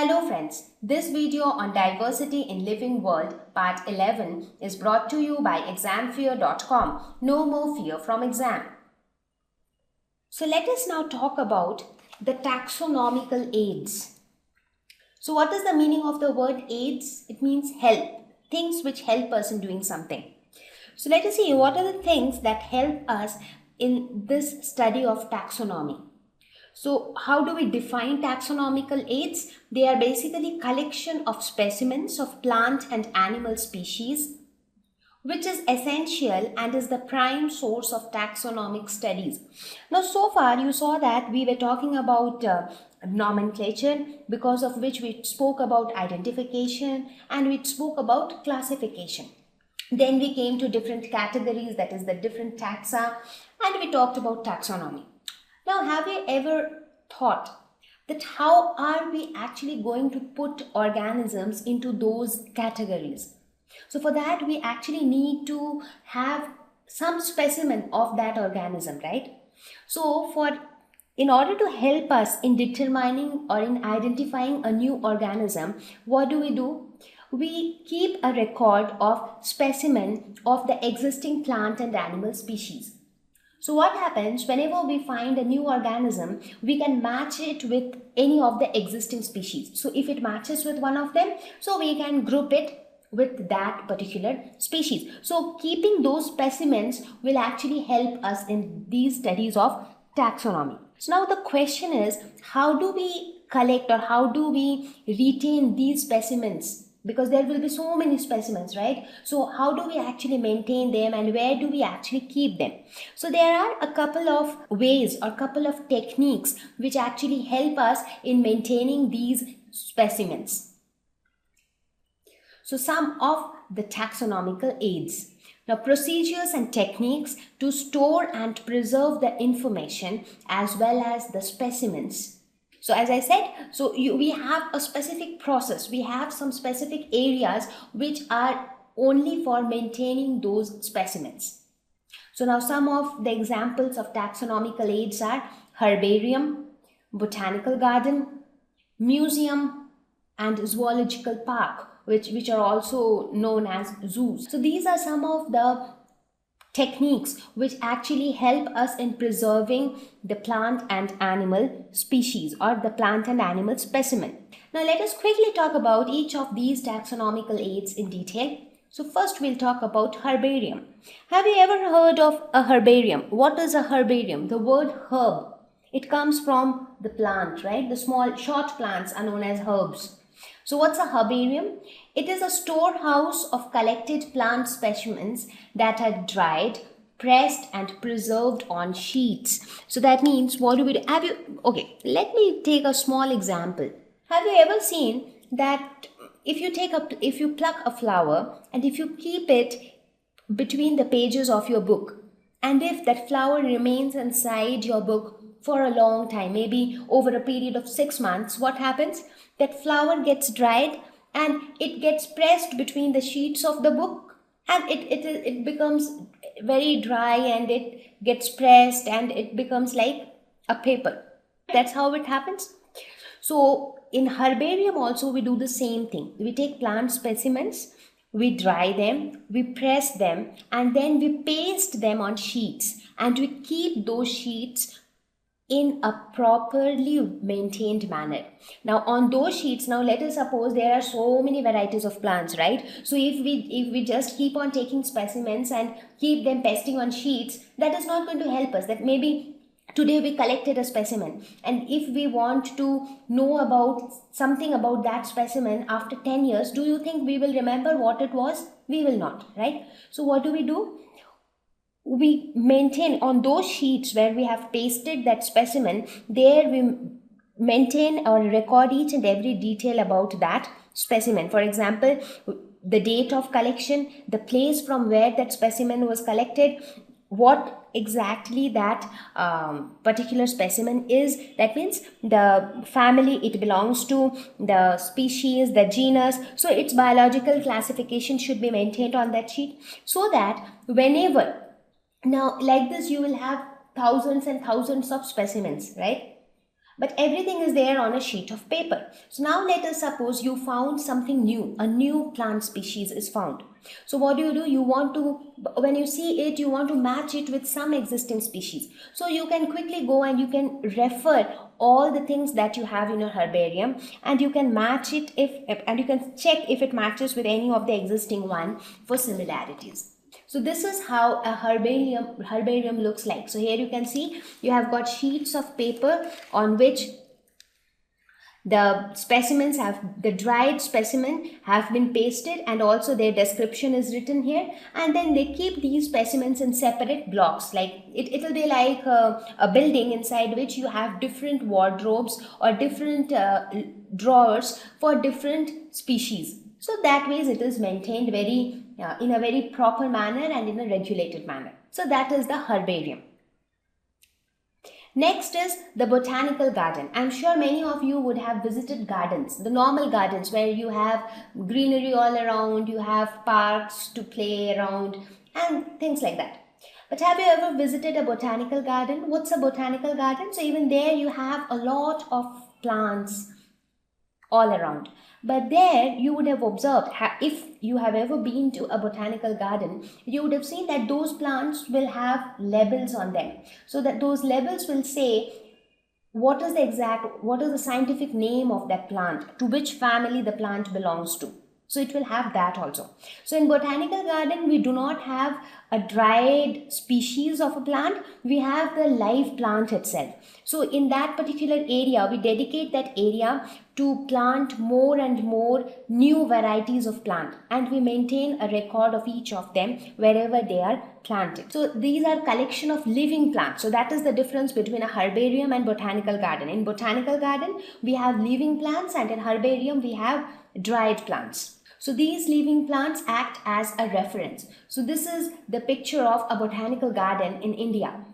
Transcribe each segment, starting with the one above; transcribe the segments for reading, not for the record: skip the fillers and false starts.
Hello friends, this video on Diversity in Living World Part 11 is brought to you by examfear.com. No more fear from exam. So let us now talk about the taxonomical aids. So what is the meaning of the word aids? It means help, things which help us in doing something. So let us see what are the things that help us in this study of taxonomy. So how do we define taxonomical aids? They are basically collection of specimens of plant and animal species, which is essential and is the prime source of taxonomic studies. Now, so far you saw that we were talking about nomenclature, because of which we spoke about identification and we spoke about classification. Then we came to different categories, that is the different taxa, and we talked about taxonomy. Now, have you ever thought that how are we actually going to put organisms into those categories? So for that, we actually need to have some specimen of that organism, right? So in order to help us in determining or in identifying a new organism, what do? We keep a record of specimen of the existing plant and animal species. So what happens whenever we find a new organism, we can match it with any of the existing species. So if it matches with one of them, so we can group it with that particular species. So keeping those specimens will actually help us in these studies of taxonomy. So now the question is, how do we collect or how do we retain these specimens? Because there will be so many specimens, right? So how do we actually maintain them and where do we actually keep them? So there are a couple of ways or couple of techniques which actually help us in maintaining these specimens. So some of the taxonomical aids. Now, procedures and techniques to store and preserve the information as well as the specimens. So as I said, we have a specific process. We have some specific areas which are only for maintaining those specimens. So now some of the examples of taxonomical aids are herbarium, botanical garden, museum, and zoological park, which are also known as zoos. So these are some of the techniques which actually help us in preserving the plant and animal species or the plant and animal specimen. Now let us quickly talk about each of these taxonomical aids in detail. So first we'll talk about herbarium. Have you ever heard of a herbarium? What is a herbarium? The word herb, it comes from the plant, right? The small short plants are known as herbs. So what's a herbarium? It is a storehouse of collected plant specimens that are dried, pressed and preserved on sheets. So that means what do we do? Let me take a small example. Have you ever seen that if you pluck a flower and if you keep it between the pages of your book, and if that flower remains inside your book for a long time, maybe over a period of 6 months, what happens? That flower gets dried and it gets pressed between the sheets of the book and it becomes very dry and it gets pressed and it becomes like a paper. That's how it happens. So in herbarium also we do the same thing. We take plant specimens, we dry them, we press them, and then we paste them on sheets and we keep those sheets in a properly maintained manner. Now on those sheets, now let us suppose there are so many varieties of plants, right? So if we just keep on taking specimens and keep them pasting on sheets, that is not going to help us. That maybe today we collected a specimen, and if we want to know about something about that specimen after 10 years, do you think we will remember what it was? We will not, right? So what do? We maintain on those sheets where we have pasted that specimen, there we maintain or record each and every detail about that specimen. For example, the date of collection, the place from where that specimen was collected, what exactly that particular specimen is. That means the family it belongs to, the species, the genus. So its biological classification should be maintained on that sheet, so that whenever, now like this, you will have thousands and thousands of specimens, right? but everything is there on a sheet of paper. So now let us suppose you found something new, a new plant species is found. So what do? You want to, when you see it, you want to match it with some existing species. So you can quickly go and you can refer all the things that you have in your herbarium, and you can match it and you can check if it matches with any of the existing one for similarities. So this is how a herbarium looks like. So here you can see you have got sheets of paper on which the specimens the dried specimen have been pasted, and also their description is written here, and then they keep these specimens in separate blocks. Like it'll be like a building inside which you have different wardrobes or different drawers for different species. So that way it is maintained very in a very proper manner and in a regulated manner. So that is the herbarium. Next is the botanical garden. I'm sure many of you would have visited gardens, the normal gardens where you have greenery all around, you have parks to play around and things like that. But have you ever visited a botanical garden? What's a botanical garden? So even there you have a lot of plants all around. But there you would have observed, if you have ever been to a botanical garden, you would have seen that those plants will have labels on them. So that those labels will say what is the scientific name of that plant, to which family the plant belongs to. So it will have that also. So in botanical garden, we do not have a dried species of a plant, we have the live plant itself. So in that particular area, we dedicate that area to plant more and more new varieties of plant, and we maintain a record of each of them wherever they are planted. So these are collection of living plants. So that is the difference between a herbarium and botanical garden. In botanical garden, we have living plants, and in herbarium, we have dried plants. So these living plants act as a reference. So this is the picture of a botanical garden in India.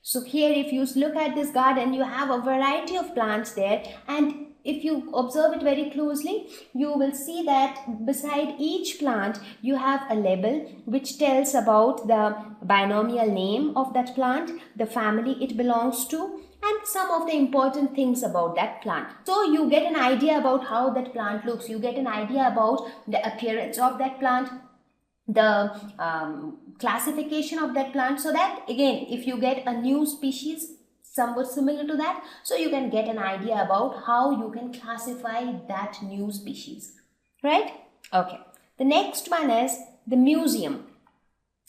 So here if you look at this garden, you have a variety of plants there, and if you observe it very closely, you will see that beside each plant you have a label which tells about the binomial name of that plant, the family it belongs to, and some of the important things about that plant. So you get an idea about how that plant looks, you get an idea about the appearance of that plant, the classification of that plant, so that again if you get a new species somewhat similar to that, so you can get an idea about how you can classify that new species, right? Okay, the next one is the museum.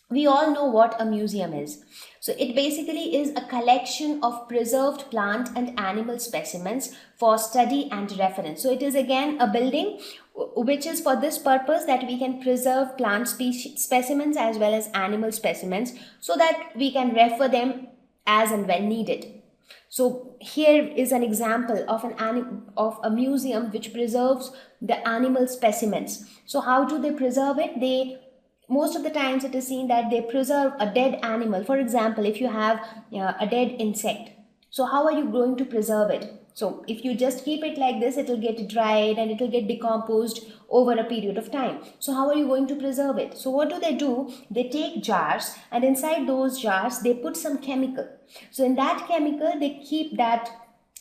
We all know what a museum is. So it basically is a collection of preserved plant and animal specimens for study and reference. So it is again a building which is for this purpose, that we can preserve plant specimens as well as animal specimens, so that we can refer them as and when needed. So here is an example of a museum which preserves the animal specimens. So how do they preserve it? Most of the times it is seen that they preserve a dead animal. For example, if you have a dead insect, so how are you going to preserve it? So if you just keep it like this, it will get dried and it will get decomposed over a period of time. So how are you going to preserve it? So what do? They take jars, and inside those jars they put some chemical. So in that chemical they keep that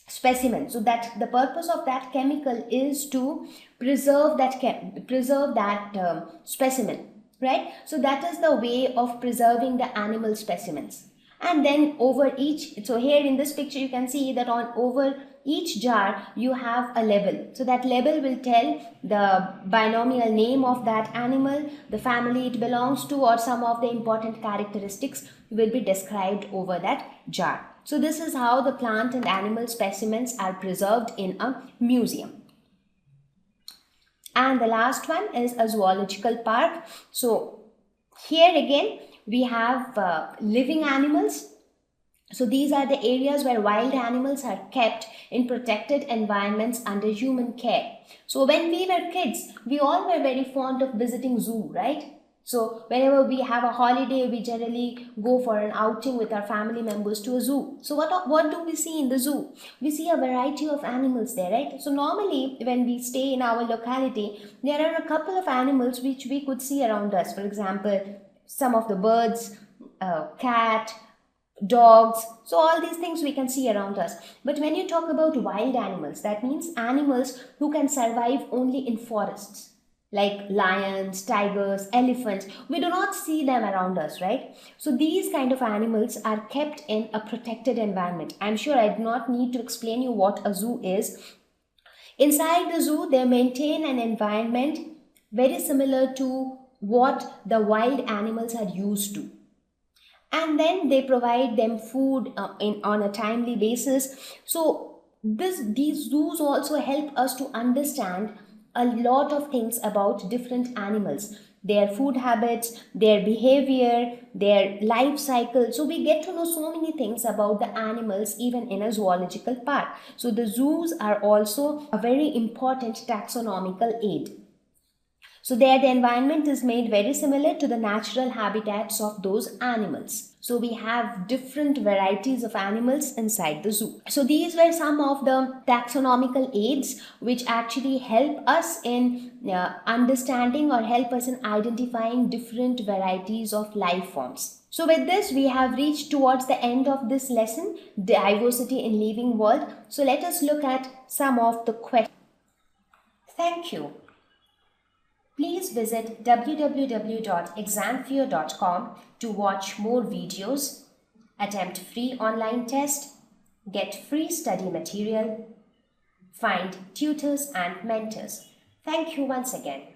specimen. So that the purpose of that chemical is to preserve that specimen. Right? So that is the way of preserving the animal specimens. And then over each, so here in this picture you can see that over each jar you have a label. So that label will tell the binomial name of that animal, the family it belongs to, or some of the important characteristics will be described over that jar. So this is how the plant and animal specimens are preserved in a museum. And the last one is a zoological park. So here again we have living animals. So these are the areas where wild animals are kept in protected environments under human care. So when we were kids, we all were very fond of visiting zoo, right? So whenever we have a holiday, we generally go for an outing with our family members to a zoo. So what do we see in the zoo? We see a variety of animals there, right? So normally when we stay in our locality, there are a couple of animals which we could see around us. For example, some of the birds, cat, dogs. So all these things we can see around us. But when you talk about wild animals, that means animals who can survive only in forests, like lions, tigers, elephants. We do not see them around us, right? So these kind of animals are kept in a protected environment. I'm sure I do not need to explain you what a zoo is. Inside the zoo, they maintain an environment very similar to what the wild animals are used to, and then they provide them food on a timely basis. So these zoos also help us to understand a lot of things about different animals, their food habits, their behavior, their life cycle. So we get to know so many things about the animals even in a zoological park. So the zoos are also a very important taxonomical aid. So there the environment is made very similar to the natural habitats of those animals. So we have different varieties of animals inside the zoo. So these were some of the taxonomical aids which actually help us in understanding or help us in identifying different varieties of life forms. So with this, we have reached towards the end of this lesson, diversity in living world. So let us look at some of the questions. Thank you. Please visit www.examfear.com to watch more videos, attempt free online test, get free study material, find tutors and mentors. Thank you once again.